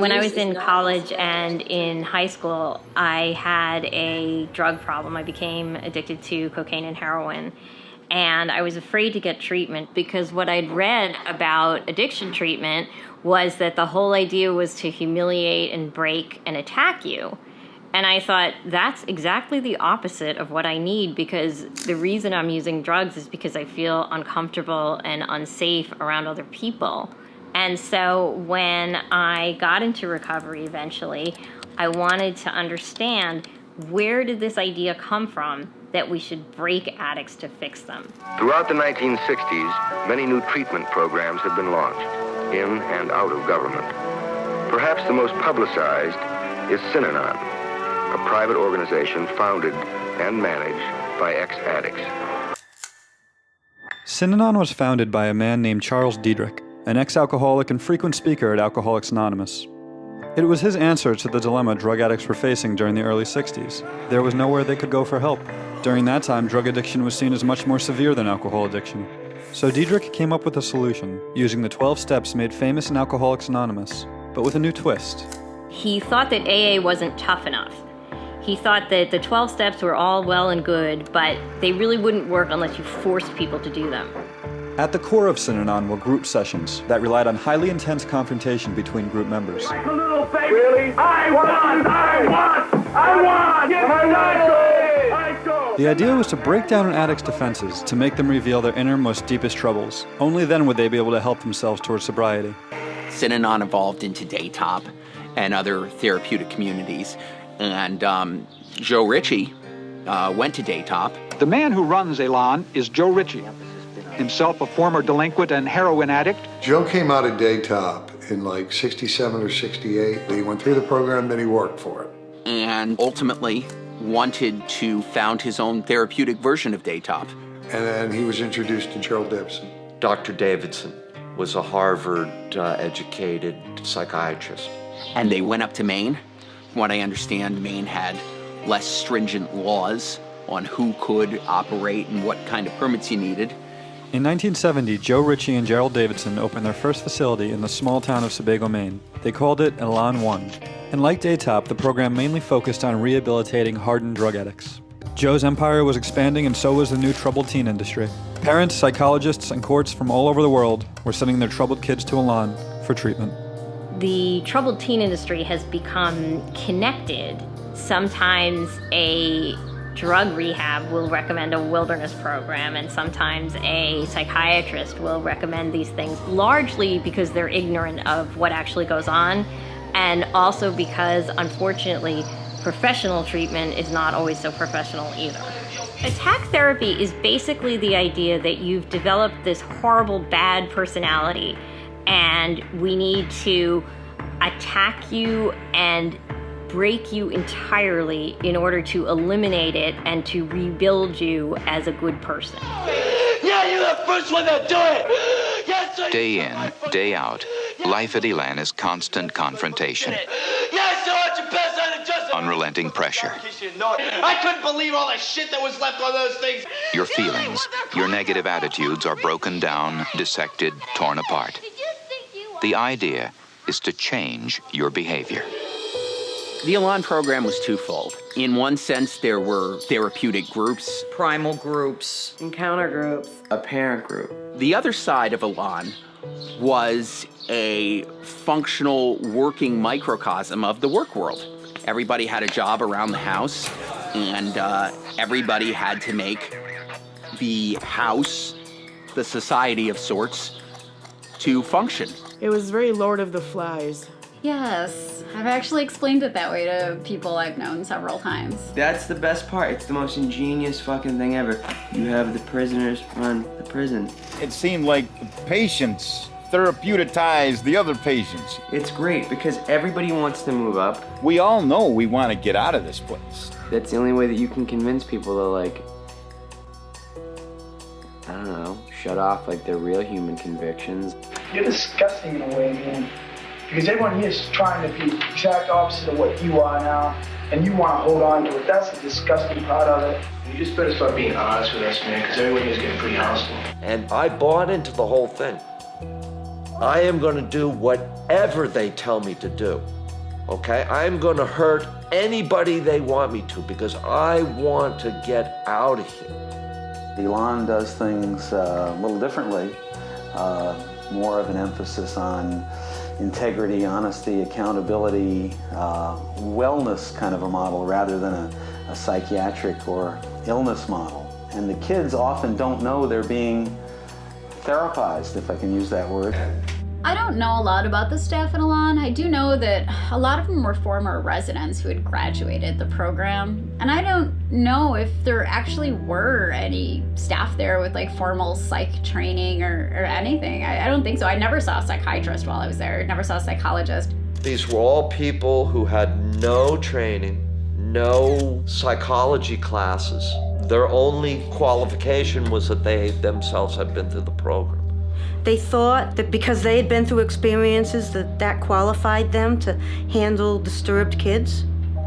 When I was in college and in high school, I had a drug problem. I became addicted to cocaine and heroin. And I was afraid to get treatment because what I'd read about addiction treatment was that the whole idea was to humiliate and break and attack you. And I thought, that's exactly the opposite of what I need, because the reason I'm using drugs is because I feel uncomfortable and unsafe around other people. And so when I got into recovery eventually, I wanted to understand, where did this idea come from that we should break addicts to fix them? Throughout the 1960s, many new treatment programs have been launched, in and out of government. Perhaps the most publicized is Synanon, a private organization founded and managed by ex-addicts. Synanon was founded by a man named Charles Diedrich, an ex-alcoholic and frequent speaker at Alcoholics Anonymous. It was his answer to the dilemma drug addicts were facing during the early 60s. There was nowhere they could go for help. During that time, drug addiction was seen as much more severe than alcohol addiction. So Diedrich came up with a solution, using the 12 steps made famous in Alcoholics Anonymous, but with a new twist. He thought that AA wasn't tough enough. He thought that the 12 steps were all well and good, but they really wouldn't work unless you forced people to do them. At the core of Synanon were group sessions that relied on highly intense confrontation between group members. Like a little baby. Really? I want! The idea was to break down an addict's defenses, to make them reveal their innermost, deepest troubles. Only then would they be able to help themselves towards sobriety. Synanon evolved into Daytop and other therapeutic communities. And Joe Ritchie went to Daytop. The man who runs Elan is Joe Ritchie, himself a former delinquent and heroin addict. Joe came out of Daytop in like 67 or 68. He went through the program, then he worked for it. And ultimately wanted to found his own therapeutic version of Daytop. And then he was introduced to Gerald Davidson. Dr. Davidson was a Harvard-educated psychiatrist. And they went up to Maine. From what I understand, Maine had less stringent laws on who could operate and what kind of permits you needed. In 1970, Joe Ritchie and Gerald Davidson opened their first facility in the small town of Sebago, Maine. They called it Elan 1. And like Daytop, the program mainly focused on rehabilitating hardened drug addicts. Joe's empire was expanding, and so was the new troubled teen industry. Parents, psychologists, and courts from all over the world were sending their troubled kids to Elan for treatment. The troubled teen industry has become connected. Sometimes a drug rehab will recommend a wilderness program, and sometimes a psychiatrist will recommend these things, largely because they're ignorant of what actually goes on, and also because, unfortunately, professional treatment is not always so professional either. Attack therapy is basically the idea that you've developed this horrible, bad personality, and we need to attack you and break you entirely in order to eliminate it and to rebuild you as a good person. Yeah, you're the first one to do it! Yes, sir. Day in, day out, life at Elan is constant confrontation. Yes, sir, it's your best on the justice. Unrelenting pressure. I couldn't believe all the shit that was left on those things. Your feelings, your negative attitudes are broken down, dissected, torn apart. The idea is to change your behavior. The Elan program was twofold. In one sense, there were therapeutic groups. Primal groups. Encounter groups. A parent group. The other side of Elan was a functional working microcosm of the work world. Everybody had a job around the house, and everybody had to make the house, the society of sorts, to function. It was very Lord of the Flies. Yes, I've actually explained it that way to people I've known several times. That's the best part. It's the most ingenious fucking thing ever. You have the prisoners run the prison. It seemed like the patients therapeutized the other patients. It's great because everybody wants to move up. We all know we want to get out of this place. That's the only way that you can convince people to, like, I don't know, shut off like their real human convictions. You're disgusting in a way, man. Because everyone here is trying to be the exact opposite of what you are now, and you want to hold on to it. That's the disgusting part of it. You just better start being honest with us, man, because everyone is getting pretty hostile. And I bought into the whole thing. I am going to do whatever they tell me to do. Okay? I'm going to hurt anybody they want me to because I want to get out of here. Elan does things a little differently, more of an emphasis on integrity, honesty, accountability, wellness kind of a model rather than a psychiatric or illness model. And the kids often don't know they're being therapized, if I can use that word. I don't know a lot about the staff at Elan. I do know that a lot of them were former residents who had graduated the program. And I don't know if there actually were any staff there with like formal psych training or anything. I don't think so. I never saw a psychiatrist while I was there. I never saw a psychologist. These were all people who had no training, no psychology classes. Their only qualification was that they themselves had been through the program. They thought that because they had been through experiences that qualified them to handle disturbed kids.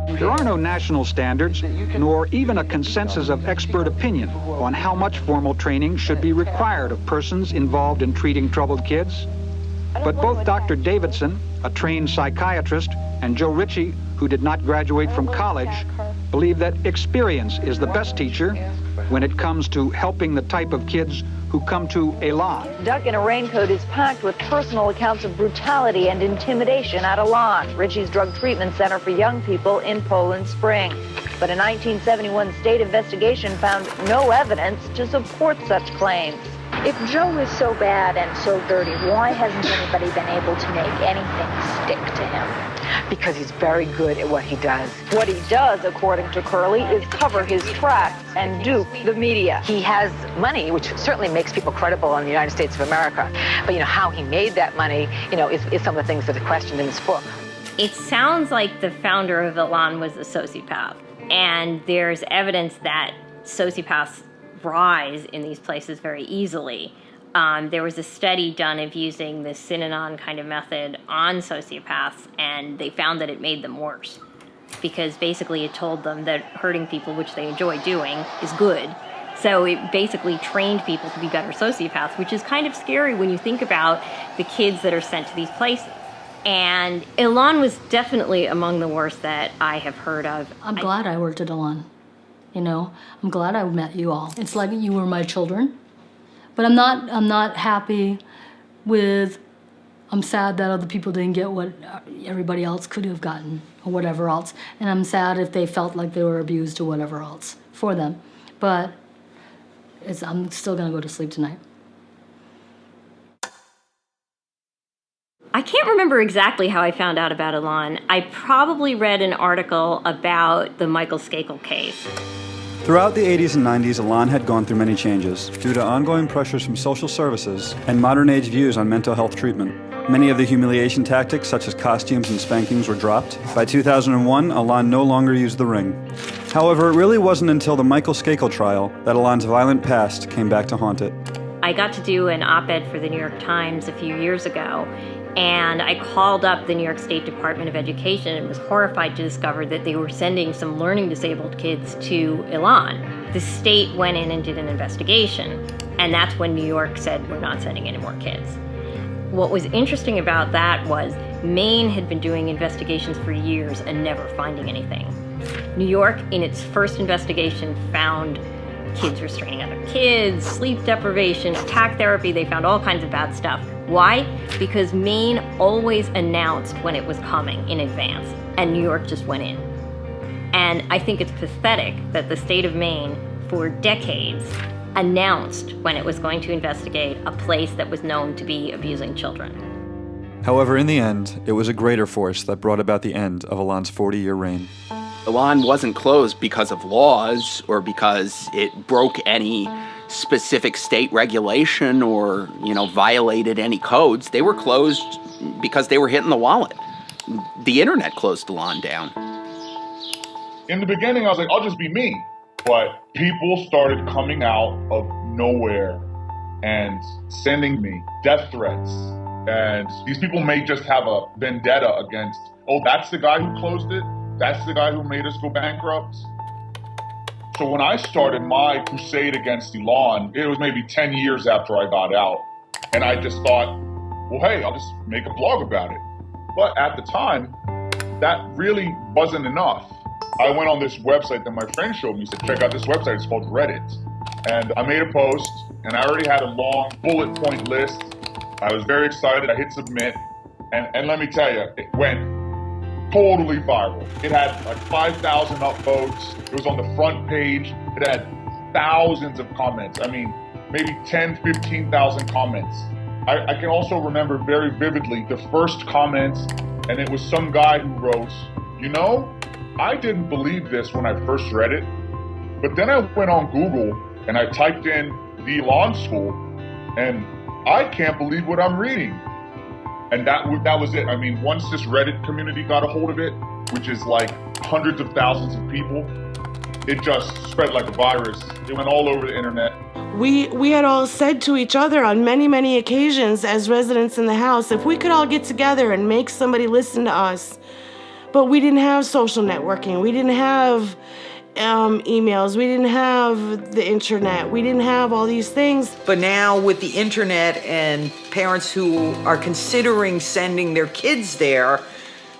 There are no national standards, nor even a consensus of expert opinion on how much formal training should be required of persons involved in treating troubled kids. But both Dr. Davidson, a trained psychiatrist, and Joe Ritchie, who did not graduate from college, believe that experience is the best teacher when it comes to helping the type of kids who come to Elan. Duck in a Raincoat is packed with personal accounts of brutality and intimidation at Elan, Ritchie's drug treatment center for young people in Poland Spring. But a 1971 state investigation found no evidence to support such claims. If Joe is so bad and so dirty, why hasn't anybody been able to make anything stick to him? Because he's very good at what he does. What he does, according to Curley, is cover his tracks and dupe the media. He has money, which certainly makes people credible in the United States of America. But, how he made that money, is some of the things that are questioned in this book. It sounds like the founder of Elan was a sociopath. And there's evidence that sociopaths rise in these places very easily. There was a study done of using the Synanon kind of method on sociopaths, and they found that it made them worse. Because basically it told them that hurting people, which they enjoy doing, is good. So it basically trained people to be better sociopaths, which is kind of scary when you think about the kids that are sent to these places. And Elan was definitely among the worst that I have heard of. I'm glad I worked at Elan. I'm glad I met you all. It's like you were my children. But I'm not happy with, I'm sad that other people didn't get what everybody else could have gotten or whatever else. And I'm sad if they felt like they were abused or whatever else for them. But I'm still gonna go to sleep tonight. I can't remember exactly how I found out about Elan. I probably read an article about the Michael Skakel case. Throughout the 80s and 90s, Elan had gone through many changes due to ongoing pressures from social services and modern-age views on mental health treatment. Many of the humiliation tactics, such as costumes and spankings, were dropped. By 2001, Elan no longer used the ring. However, it really wasn't until the Michael Skakel trial that Elan's violent past came back to haunt it. I got to do an op-ed for the New York Times a few years ago, and I called up the New York State Department of Education and was horrified to discover that they were sending some learning disabled kids to Elan. The state went in and did an investigation, and that's when New York said, we're not sending any more kids. What was interesting about that was Maine had been doing investigations for years and never finding anything. New York, in its first investigation, found kids restraining other kids, sleep deprivation, attack therapy. They found all kinds of bad stuff. Why? Because Maine always announced when it was coming in advance, and New York just went in. And I think it's pathetic that the state of Maine, for decades, announced when it was going to investigate a place that was known to be abusing children. However, in the end, it was a greater force that brought about the end of Elan's 40-year reign. Elan wasn't closed because of laws or because it broke any specific state regulation or, violated any codes. They were closed because they were hitting the wallet. The internet closed Elan down. In the beginning, I was like, I'll just be me. But people started coming out of nowhere and sending me death threats. And these people may just have a vendetta against, that's the guy who closed it? That's the guy who made us go bankrupt? So when I started my crusade against Elan, it was maybe 10 years after I got out. And I just thought, well, hey, I'll just make a blog about it. But at the time, that really wasn't enough. I went on this website that my friend showed me, said, check out this website, it's called Reddit. And I made a post, and I already had a long bullet point list. I was very excited, I hit submit, and let me tell you, it went totally viral. It had like 5,000 upvotes, it was on the front page, it had thousands of comments. I mean, maybe 10, 15,000 comments. I can also remember very vividly the first comment, and it was some guy who wrote, you know, I didn't believe this when I first read it, but then I went on Google and I typed in the Elan School, and I can't believe what I'm reading. And that was it. I mean, once this Reddit community got a hold of it, which is like hundreds of thousands of people, it just spread like a virus. It went all over the internet. We had all said to each other on many, many occasions as residents in the house, if we could all get together and make somebody listen to us. But we didn't have social networking. We didn't have emails. We didn't have the internet. We didn't have all these things. But now with the internet and parents who are considering sending their kids there,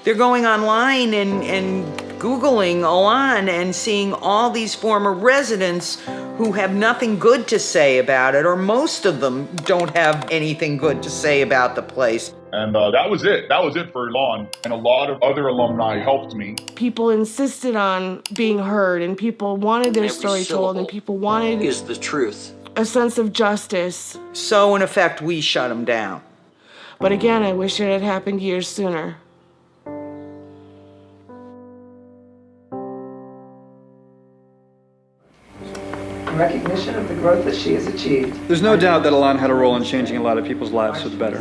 they're going online and Googling Elan and seeing all these former residents who have nothing good to say about it, or most of them don't have anything good to say about the place. And that was it. That was it for Elan. And a lot of other alumni helped me. People insisted on being heard, and people wanted their story told, and people wanted is the truth. A sense of justice. So in effect, we shut them down. But again, I wish it had happened years sooner. In recognition of the growth that she has achieved. There's no doubt that Elan had a role in changing a lot of people's lives for the better.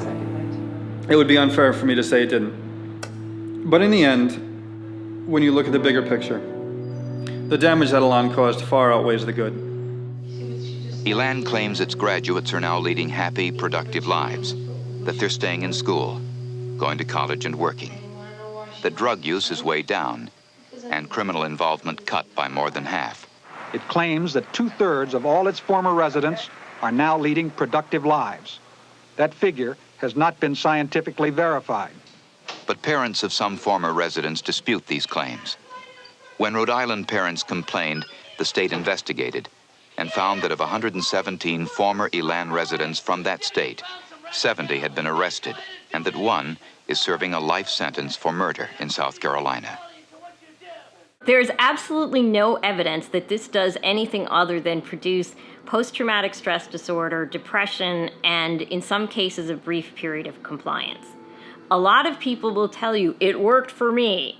It would be unfair for me to say it didn't. But in the end, when you look at the bigger picture, the damage that Elan caused far outweighs the good. Elan claims its graduates are now leading happy, productive lives, that they're staying in school, going to college and working, that drug use is way down, and criminal involvement cut by more than half. It claims that 2/3 of all its former residents are now leading productive lives. That figure has not been scientifically verified. But parents of some former residents dispute these claims. When Rhode Island parents complained, the state investigated and found that of 117 former Elan residents from that state, 70 had been arrested, and that one is serving a life sentence for murder in South Carolina. There's absolutely no evidence that this does anything other than produce post-traumatic stress disorder, depression, and in some cases a brief period of compliance. A lot of people will tell you, it worked for me.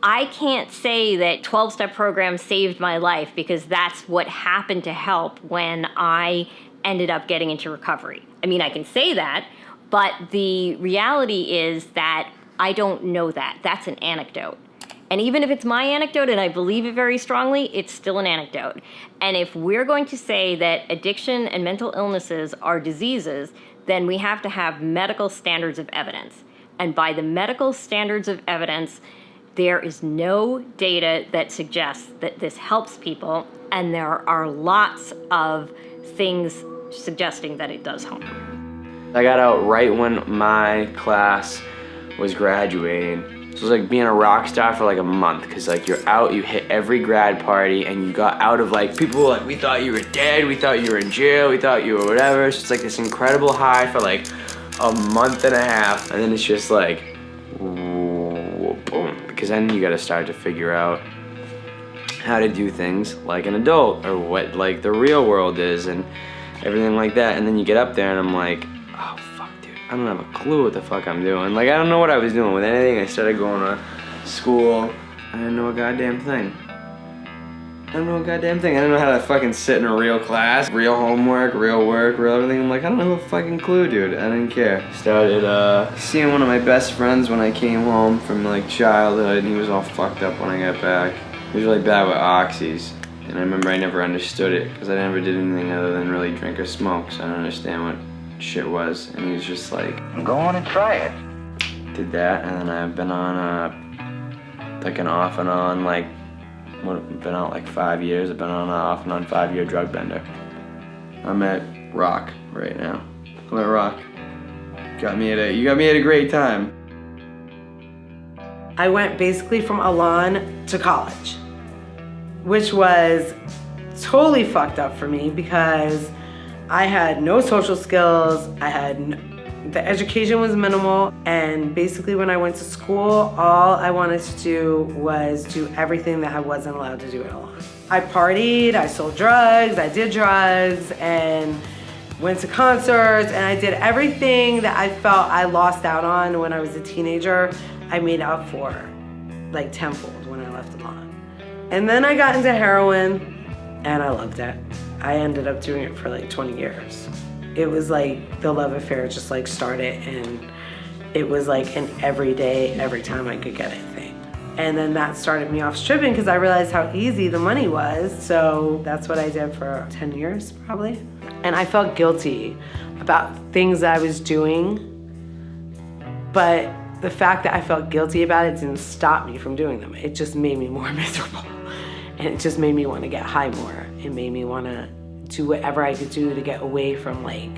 I can't say that 12-step program saved my life because that's what happened to help when I ended up getting into recovery. I mean, I can say that, but the reality is that I don't know that. That's an anecdote. And even if it's my anecdote, and I believe it very strongly, it's still an anecdote. And if we're going to say that addiction and mental illnesses are diseases, then we have to have medical standards of evidence. And by the medical standards of evidence, there is no data that suggests that this helps people, and there are lots of things suggesting that it does harm. I got out right when my class was graduating. So it was like being a rock star for like a month, because like you're out, you hit every grad party, and you got out of like, people were like, we thought you were dead, we thought you were in jail, we thought you were whatever. So it's like this incredible high for like a month and a half, and then it's just like, boom. Because then you gotta start to figure out how to do things like an adult, or what like the real world is, and everything like that. And then you get up there and I'm like, oh fuck dude, I don't have a clue what the fuck I'm doing. Like I don't know what I was doing with anything. I started going to school, I didn't know a goddamn thing. I don't know a goddamn thing. I didn't know how to fucking sit in a real class, real homework, real work, real everything. I'm like, I don't have a fucking clue, dude. I didn't care. Started seeing one of my best friends when I came home from like childhood, and he was all fucked up when I got back. He was really bad with oxys, and I remember I never understood it because I never did anything other than really drink or smoke, so I don't understand what shit was. And he was just like, go on and try it. Did that, and then I've been on like an off and on like. Been out like 5 years. I've been on an off and on 5-year drug bender. I'm at rock right now. I'm at rock. got me at a great time. I went basically from Elan to college, which was totally fucked up for me because I had no social skills. The education was minimal, and basically when I went to school, all I wanted to do was do everything that I wasn't allowed to do at Elan. I partied, I sold drugs, I did drugs, and went to concerts, and I did everything that I felt I lost out on when I was a teenager. I made up for like tenfold when I left Elan. And then I got into heroin, and I loved it. I ended up doing it for like 20 years. It was like the love affair just like started, and it was like an everyday, every time I could get anything. And then that started me off stripping because I realized how easy the money was. So that's what I did for 10 years probably. And I felt guilty about things that I was doing, but the fact that I felt guilty about it didn't stop me from doing them. It just made me more miserable. And it just made me want to get high more. It made me want to do whatever I could do to get away from like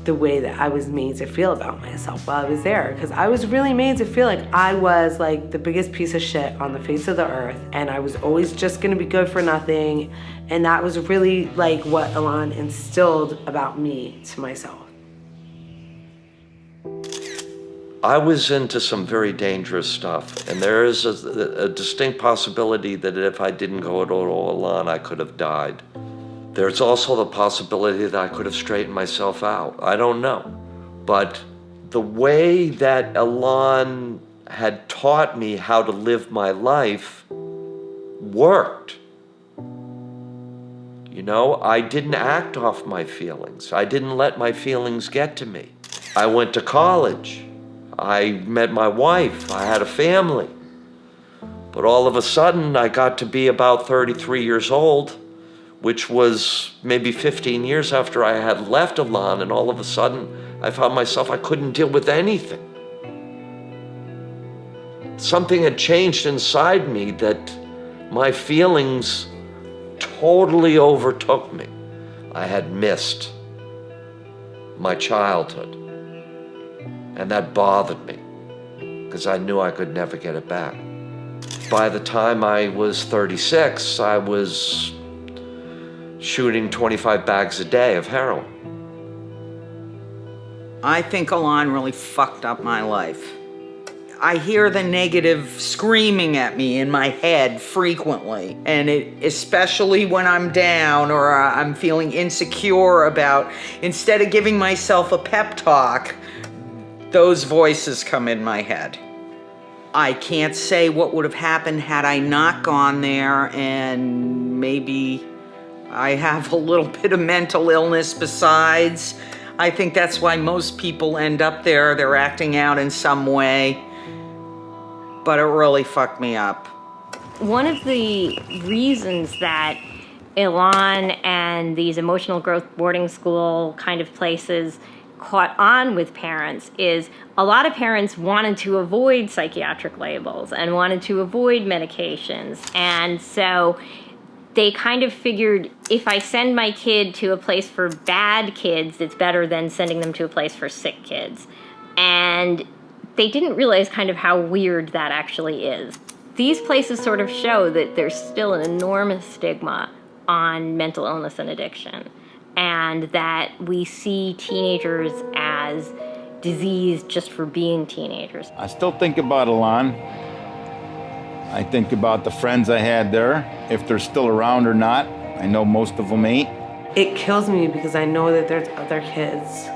the way that I was made to feel about myself while I was there. Because I was really made to feel like I was like the biggest piece of shit on the face of the earth, and I was always just gonna be good for nothing. And that was really like what Elan instilled about me to myself. I was into some very dangerous stuff, and there is a distinct possibility that if I didn't go to Elan, I could have died. There's also the possibility that I could have straightened myself out. I don't know. But the way that Elan had taught me how to live my life worked. You know, I didn't act off my feelings. I didn't let my feelings get to me. I went to college. I met my wife. I had a family. But all of a sudden, I got to be about 33 years old, which was maybe 15 years after I had left Elan, and all of a sudden I found myself, I couldn't deal with anything. Something had changed inside me that my feelings totally overtook me. I had missed my childhood, and that bothered me because I knew I could never get it back. By the time I was 36, I was shooting 25 bags a day of heroin. I think Elan really fucked up my life. I hear the negative screaming at me in my head frequently, and especially when I'm down or I'm feeling insecure about, instead of giving myself a pep talk, those voices come in my head. I can't say what would have happened had I not gone there, and maybe I have a little bit of mental illness besides. I think that's why most people end up there. They're acting out in some way. But it really fucked me up. One of the reasons that Elan and these emotional growth boarding school kind of places caught on with parents is a lot of parents wanted to avoid psychiatric labels and wanted to avoid medications. And so they kind of figured if I send my kid to a place for bad kids, it's better than sending them to a place for sick kids. And they didn't realize kind of how weird that actually is. These places sort of show that there's still an enormous stigma on mental illness and addiction, and that we see teenagers as diseased just for being teenagers. I still think about Elan. I think about the friends I had there, if they're still around or not. I know most of them ain't. It kills me because I know that there's other kids.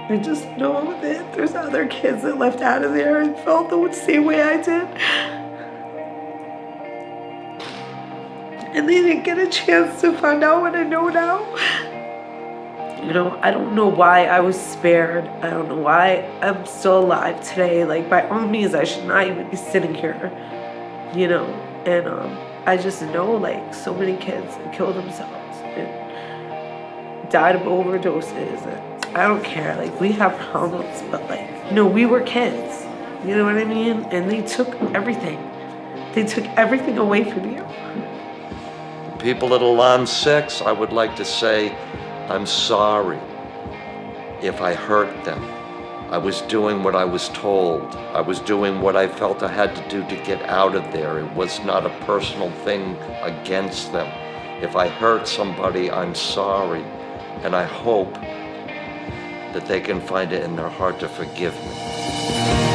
I just know that there's other kids that left out of there and felt the same way I did. And they didn't get a chance to find out what I know now. You know, I don't know why I was spared. I don't know why I'm still alive today. Like, by all means, I should not even be sitting here, you know. And I just know, like, so many kids killed themselves and died of overdoses. And I don't care. Like, we have problems, but, like, you know, we were kids. You know what I mean? And they took everything. They took everything away from you. People at Elan 6, I would like to say, I'm sorry. if I hurt them, I was doing what I was told. I was doing what I felt I had to do to get out of there. It was not a personal thing against them. If I hurt somebody, I'm sorry. And I hope that they can find it in their heart to forgive me.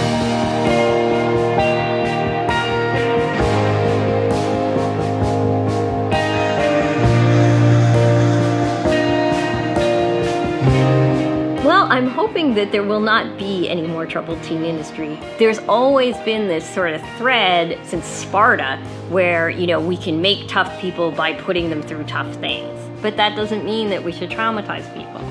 Well, I'm hoping that there will not be any more troubled teen industry. There's always been this sort of thread since Sparta where, we can make tough people by putting them through tough things. But that doesn't mean that we should traumatize people.